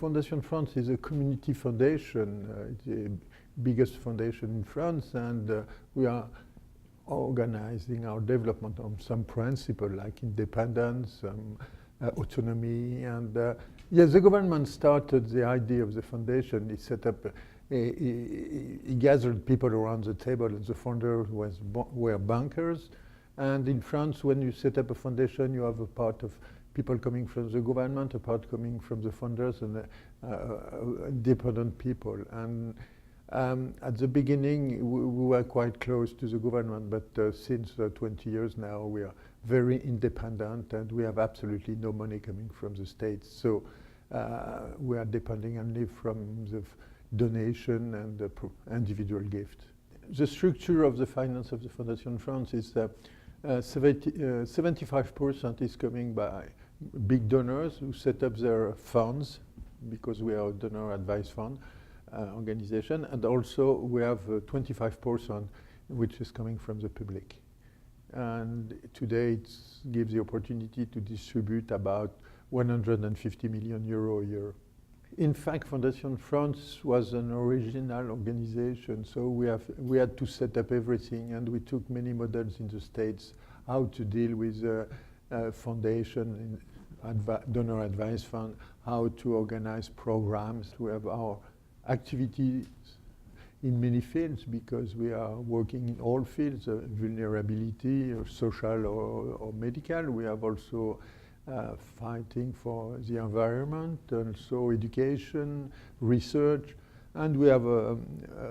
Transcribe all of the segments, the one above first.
Fondation France is a community foundation. It's the biggest foundation in France, and we are organizing our development on some principle like independence, autonomy, and yes, the government started the idea of the foundation. He set up, he gathered people around the table, and the founders were bankers. And in France, when you set up a foundation, you have a part of people coming from the government, a part coming from the funders, and independent people. And at the beginning, we were quite close to the government, but since 20 years now, we are very independent, and we have absolutely no money coming from the States. So we are depending only from the donation and the individual gift. The structure of the finance of the Fondation France is 75% is coming by big donors who set up their funds, because we are a donor advice fund organization, and also we have 25% which is coming from the public. And today it gives the opportunity to distribute about 150 million euro a year. In fact, Fondation France was an original organization, so we had to set up everything, and we took many models in the States how to deal with foundation, donor advice fund, how to organize programs. We have our activities in many fields because we are working in all fields, vulnerability, or social or medical. We have also fighting for the environment, also education, research, and we have a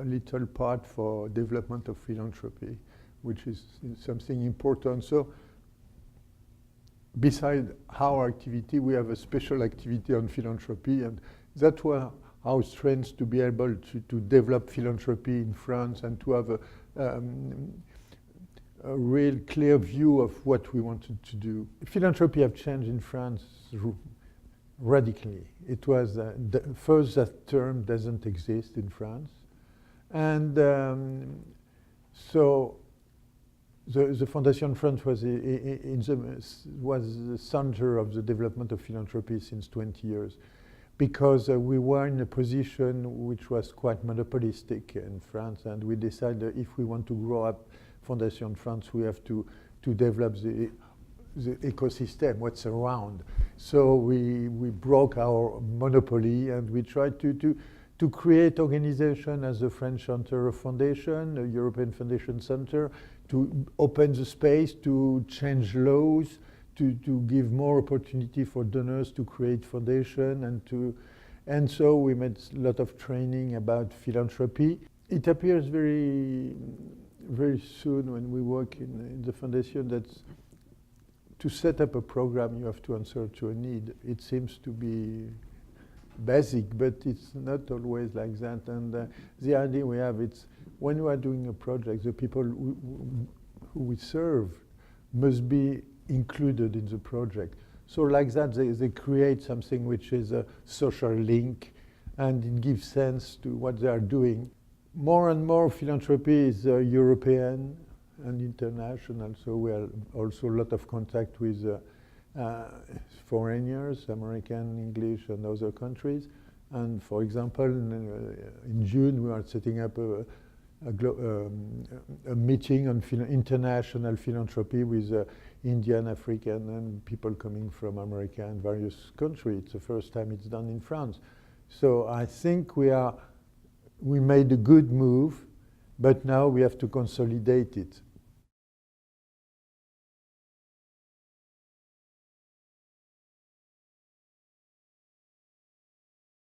little part for development of philanthropy, which is something important. So beside our activity, we have a special activity on philanthropy, and that's where our strength to be able to develop philanthropy in France and to have a real clear view of what we wanted to do. Philanthropy have changed in France radically. It was, first, that term doesn't exist in France. And so the Fondation France was the center of the development of philanthropy since 20 years. Because we were in a position which was quite monopolistic in France, and we decided if we want to grow up Fondation France, we have to develop the ecosystem, what's around. So we broke our monopoly, and we tried to create organization as the French Center of Foundation, a European Foundation Center, to open the space, to change laws, to give more opportunity for donors to create foundation, and so we made a lot of training about philanthropy. It appears very soon when we work in the foundation that to set up a program you have to answer to a need. It seems to be basic, but it's not always like that. And the idea we have, it's when we are doing a project, the people who we serve must be included in the project. So like that, they create something which is a social link, and it gives sense to what they are doing. More and more philanthropy is European and international, so we have also a lot of contact with foreigners, American, English, and other countries. And for example, in June, we are setting up a meeting on international philanthropy with Indian, African, and people coming from America and various countries. It's the first time it's done in France. So I think we made a good move, but now we have to consolidate it.